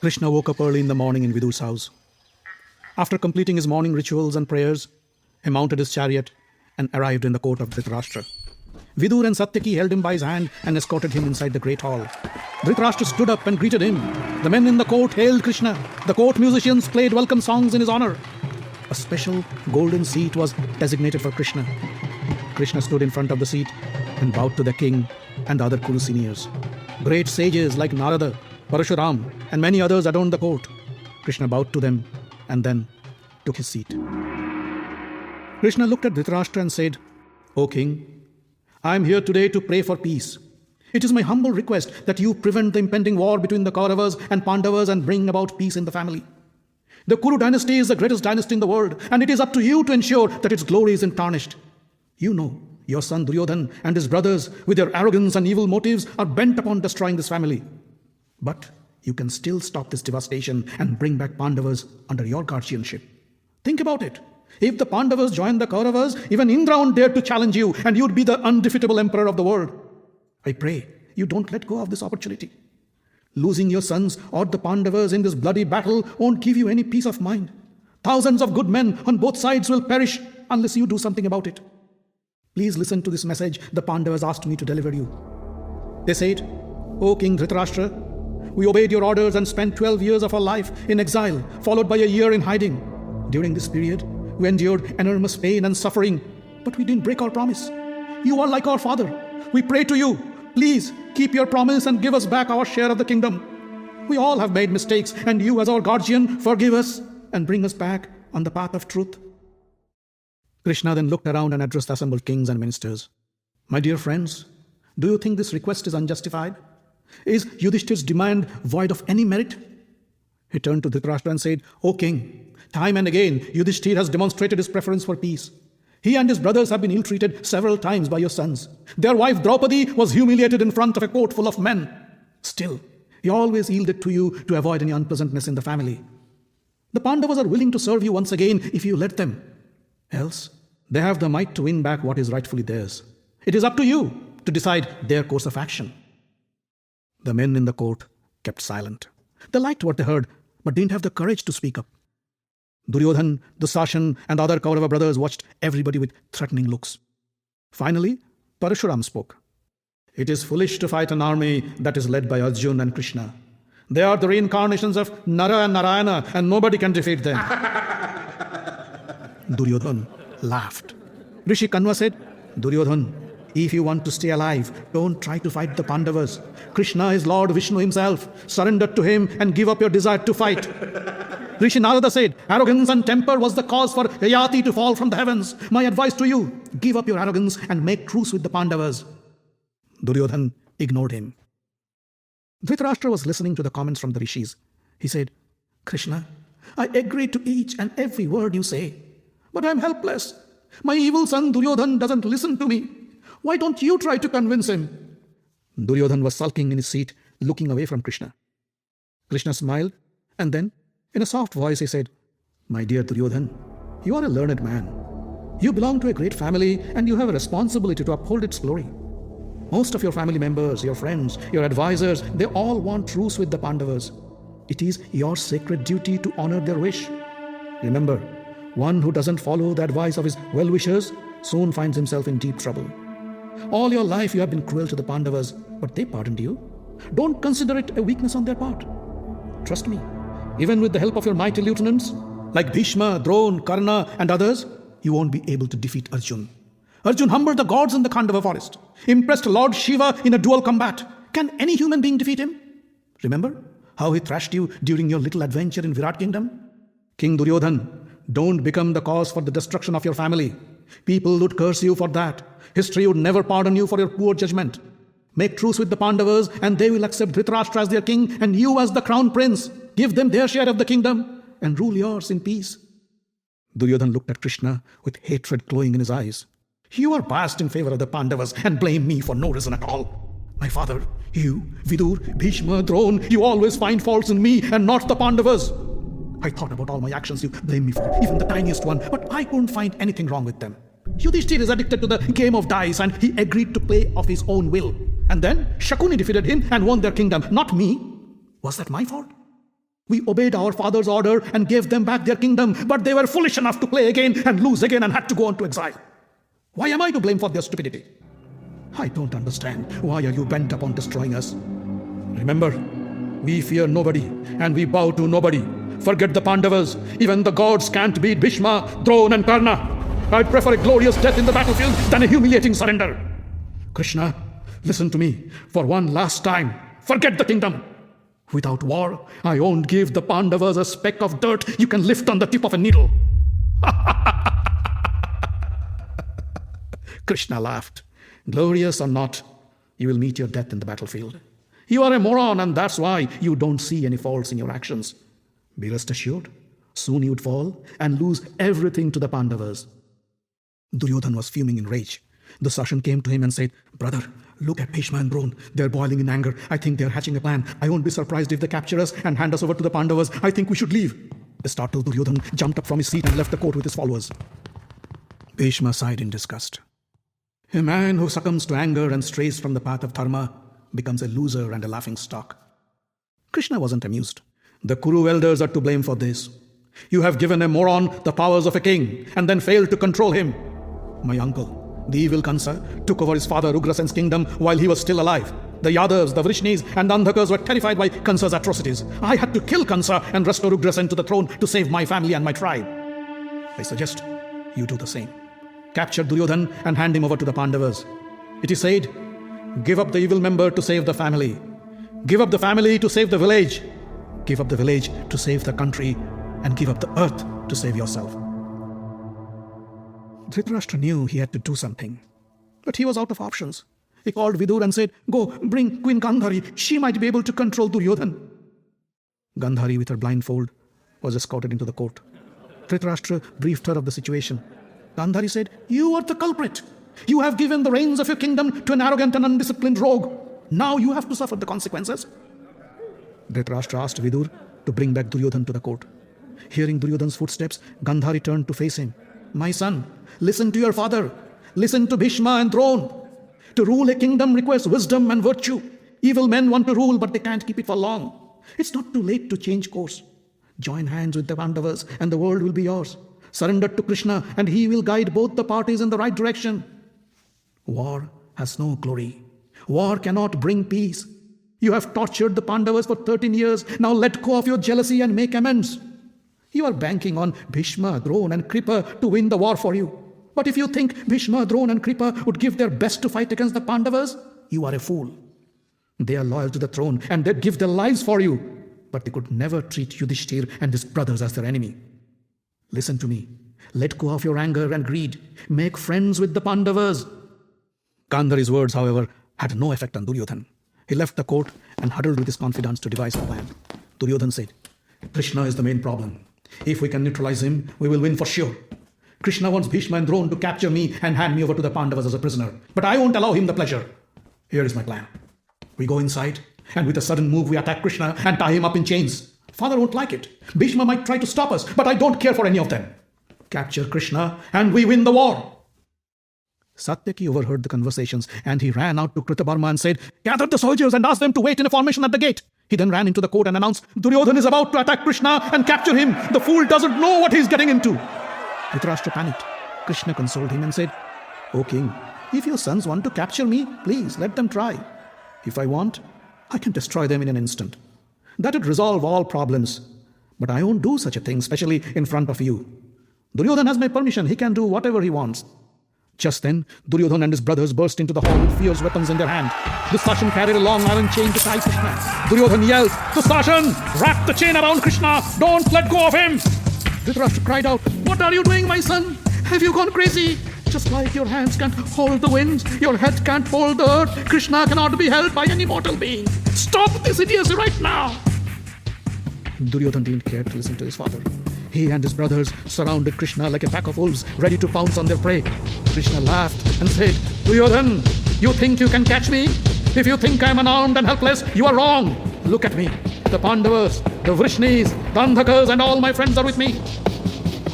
Krishna woke up early in the morning in Vidur's house. After completing his morning rituals and prayers, he mounted his chariot and arrived in the court of Dhritarashtra. Vidur and Satyaki held him by his hand and escorted him inside the great hall. Dhritarashtra stood up and greeted him. The men in the court hailed Krishna. The court musicians played welcome songs in his honor. A special golden seat was designated for Krishna. Krishna stood in front of the seat and bowed to the king and the other Kuru seniors. Great sages like Narada, Parashuram, and many others adorned the court. Krishna bowed to them and then took his seat. Krishna looked at Dhritarashtra and said, "O king, I am here today to pray for peace. It is my humble request that you prevent the impending war between the Kauravas and Pandavas and bring about peace in the family. The Kuru dynasty is the greatest dynasty in the world, and it is up to you to ensure that its glory isn't tarnished. You know, your son Duryodhana and his brothers, with their arrogance and evil motives, are bent upon destroying this family. But you can still stop this devastation and bring back Pandavas under your guardianship. Think about it. If the Pandavas joined the Kauravas, even Indra won't dare to challenge you, and you'd be the undefeatable emperor of the world. I pray you don't let go of this opportunity. Losing your sons or the Pandavas in this bloody battle won't give you any peace of mind. Thousands of good men on both sides will perish unless you do something about it. Please listen to this message the Pandavas asked me to deliver you. They said, O King Dhritarashtra, we obeyed your orders and spent 12 years of our life in exile, followed by a year in hiding. During this period, we endured enormous pain and suffering, but we didn't break our promise. You are like our father. We pray to you, please keep your promise and give us back our share of the kingdom. We all have made mistakes, and you as our guardian, forgive us and bring us back on the path of truth." Krishna then looked around and addressed the assembled kings and ministers. My dear friends, do you think this request is unjustified? Is Yudhishthir's demand void of any merit? He turned to Dhritarashtra and said, O king, time and again Yudhishthir has demonstrated his preference for peace. He and his brothers have been ill-treated several times by your sons. Their wife Draupadi was humiliated in front of a court full of men. Still, he always yielded to you to avoid any unpleasantness in the family. The Pandavas are willing to serve you once again if you let them. Else, they have the might to win back what is rightfully theirs. It is up to you to decide their course of action. The men in the court kept silent. They liked what they heard, but didn't have the courage to speak up. Duryodhana, Dusashan, and the other Kaurava brothers watched everybody with threatening looks. Finally, Parashuram spoke. It is foolish to fight an army that is led by Arjuna and Krishna. They are the reincarnations of Nara and Narayana, and nobody can defeat them. Duryodhana laughed. Rishi Kanva said, Duryodhana, if you want to stay alive, don't try to fight the Pandavas. Krishna is Lord Vishnu himself. Surrender to him and give up your desire to fight. Rishi Narada said, arrogance and temper was the cause for Yayati to fall from the heavens. My advice to you, give up your arrogance and make truce with the Pandavas. Duryodhana ignored him. Dhritarashtra was listening to the comments from the rishis. He said, Krishna, I agree to each and every word you say, but I am helpless. My evil son Duryodhana doesn't listen to me. Why don't you try to convince him? Duryodhana was sulking in his seat, looking away from Krishna. Krishna smiled, and then, in a soft voice, he said, My dear Duryodhana, you are a learned man. You belong to a great family, and you have a responsibility to uphold its glory. Most of your family members, your friends, your advisors, they all want truce with the Pandavas. It is your sacred duty to honor their wish. Remember, one who doesn't follow the advice of his well-wishers soon finds himself in deep trouble. All your life you have been cruel to the Pandavas, but they pardoned you. Don't consider it a weakness on their part. Trust me, even with the help of your mighty lieutenants, like Bhishma, Drona, Karna, and others, you won't be able to defeat Arjuna. Arjuna humbled the gods in the Khandava forest, impressed Lord Shiva in a dual combat. Can any human being defeat him? Remember how he thrashed you during your little adventure in Virat Kingdom? King Duryodhana, don't become the cause for the destruction of your family. People would curse you for that. History would never pardon you for your poor judgment. Make truce with the Pandavas, and they will accept Dhritarashtra as their king and you as the crown prince. Give them their share of the kingdom and rule yours in peace. Duryodhana looked at Krishna with hatred glowing in his eyes. You are biased in favor of the Pandavas and blame me for no reason at all. My father, you, Vidur, Bhishma, Drona, you always find faults in me and not the Pandavas. I thought about all my actions you blame me for, even the tiniest one, but I couldn't find anything wrong with them. Yudhishthir is addicted to the game of dice and he agreed to play of his own will. And then Shakuni defeated him and won their kingdom, not me. Was that my fault? We obeyed our father's order and gave them back their kingdom, but they were foolish enough to play again and lose again and had to go on to exile. Why am I to blame for their stupidity? I don't understand. Why are you bent upon destroying us? Remember, we fear nobody and we bow to nobody. Forget the Pandavas. Even the gods can't beat Bhishma, Drona and Karna. I'd prefer a glorious death in the battlefield than a humiliating surrender. Krishna, listen to me for one last time. Forget the kingdom. Without war, I won't give the Pandavas a speck of dirt you can lift on the tip of a needle. Krishna laughed. Glorious or not, you will meet your death in the battlefield. You are a moron, and that's why you don't see any faults in your actions. Be rest assured, soon you'd fall and lose everything to the Pandavas. Duryodhana was fuming in rage. The Sashan came to him and said, "Brother, look at Bhishma and Drona. They're boiling in anger. I think they're hatching a plan. I won't be surprised if they capture us and hand us over to the Pandavas. I think we should leave." The startled Duryodhana jumped up from his seat and left the court with his followers. Bhishma sighed in disgust. A man who succumbs to anger and strays from the path of dharma becomes a loser and a laughing stock. Krishna wasn't amused. The Kuru elders are to blame for this. You have given a moron the powers of a king and then failed to control him. My uncle, the evil Kansa, took over his father Ugrasen's kingdom while he was still alive. The Yadavas, the Vrishnis, and the Andhakas were terrified by Kansa's atrocities. I had to kill Kansa and restore Ugrasen to the throne to save my family and my tribe. I suggest you do the same. Capture Duryodhana and hand him over to the Pandavas. It is said, give up the evil member to save the family. Give up the family to save the village. Give up the village to save the country. And give up the earth to save yourself. Dhritarashtra knew he had to do something, but he was out of options. He called Vidur and said, "Go, bring Queen Gandhari. She might be able to control Duryodhana." Gandhari, with her blindfold, was escorted into the court. Dhritarashtra briefed her of the situation. Gandhari said, "You are the culprit. You have given the reins of your kingdom to an arrogant and undisciplined rogue. Now you have to suffer the consequences." Dhritarashtra asked Vidur to bring back Duryodhana to the court. Hearing Duryodhana's footsteps, Gandhari turned to face him. "My son, listen to your father. Listen to Bhishma and Drona. To rule a kingdom requires wisdom and virtue. Evil men want to rule, but they can't keep it for long. It's not too late to change course. Join hands with the Pandavas and the world will be yours. Surrender to Krishna and he will guide both the parties in the right direction. War has no glory. War cannot bring peace. You have tortured the Pandavas for 13 years. Now let go of your jealousy and make amends. You are banking on Bhishma, Drona and Kripa to win the war for you. But if you think Bhishma, Drona and Kripa would give their best to fight against the Pandavas, you are a fool. They are loyal to the throne and they'd give their lives for you. But they could never treat Yudhishthir and his brothers as their enemy. Listen to me. Let go of your anger and greed. Make friends with the Pandavas." Gandhari's words, however, had no effect on Duryodhana. He left the court and huddled with his confidants to devise a plan. Duryodhana said, "Krishna is the main problem. If we can neutralize him, we will win for sure. Krishna wants Bhishma and Drona to capture me and hand me over to the Pandavas as a prisoner. But I won't allow him the pleasure. Here is my plan. We go inside, and with a sudden move, we attack Krishna and tie him up in chains. Father won't like it. Bhishma might try to stop us, but I don't care for any of them. Capture Krishna, and we win the war." Satyaki overheard the conversations, and he ran out to Kritavarma and said, "Gather the soldiers and ask them to wait in a formation at the gate." He then ran into the court and announced, "Duryodhana is about to attack Krishna and capture him. The fool doesn't know what he's getting into." Dhritarashtra panicked. Krishna consoled him and said, "O king, if your sons want to capture me, please let them try. If I want, I can destroy them in an instant. That would resolve all problems. But I won't do such a thing, especially in front of you. Duryodhana has my permission. He can do whatever he wants." Just then, Duryodhana and his brothers burst into the hall with fierce weapons in their hand. The Sashan carried a long iron chain to tie Krishna. Duryodhana yelled, "The Sashan! Wrap the chain around Krishna! Don't let go of him!" Dhritarashtra cried out, "What are you doing, my son? Have you gone crazy? Just like your hands can't hold the winds, your head can't hold the earth, Krishna cannot be held by any mortal being. Stop this idiocy right now!" Duryodhana didn't care to listen to his father. He and his brothers surrounded Krishna like a pack of wolves, ready to pounce on their prey. Krishna laughed and said, "Duryodhana, you think you can catch me? If you think I'm unarmed and helpless, you are wrong. Look at me. The Pandavas, the Vrishnis, the Andhakas, and all my friends are with me."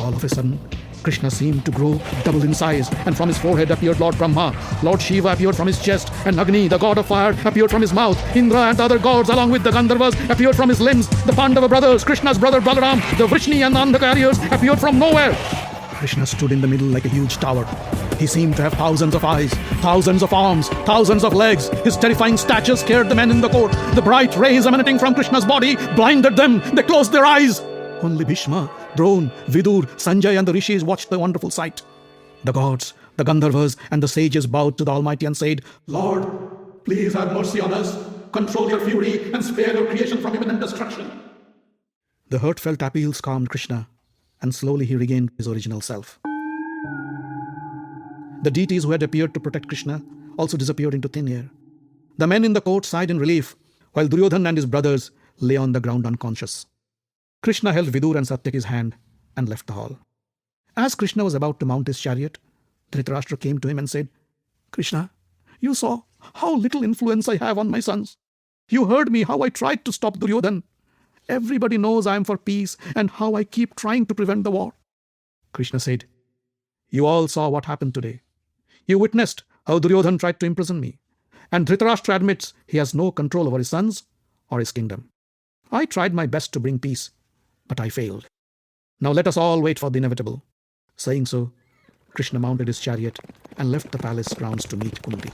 All of a sudden, Krishna seemed to grow double in size, and from his forehead appeared Lord Brahma. Lord Shiva appeared from his chest, and Agni, the god of fire, appeared from his mouth. Indra and the other gods, along with the Gandharvas, appeared from his limbs. The Pandava brothers, Krishna's brother Balaram, the Vrishni and the Andhakariyas appeared from nowhere. Krishna stood in the middle like a huge tower. He seemed to have thousands of eyes, thousands of arms, thousands of legs. His terrifying stature scared the men in the court. The bright rays emanating from Krishna's body blinded them. They closed their eyes. Only Bhishma, Drona, Vidur, Sanjay and the rishis watched the wonderful sight. The gods, the Gandharvas and the sages bowed to the Almighty and said, "Lord, please have mercy on us. Control your fury and spare your creation from imminent destruction." The heartfelt appeals calmed Krishna, and slowly he regained his original self. The deities who had appeared to protect Krishna also disappeared into thin air. The men in the court sighed in relief, while Duryodhana and his brothers lay on the ground unconscious. Krishna held Vidur and Satyaki's hand and left the hall. As Krishna was about to mount his chariot, Dhritarashtra came to him and said, "Krishna, you saw how little influence I have on my sons. You heard me how I tried to stop Duryodhana. Everybody knows I am for peace and how I keep trying to prevent the war." Krishna said, "You all saw what happened today. You witnessed how Duryodhana tried to imprison me, and Dhritarashtra admits he has no control over his sons or his kingdom. I tried my best to bring peace, but I failed. Now let us all wait for the inevitable." Saying so, Krishna mounted his chariot and left the palace grounds to meet Kunti.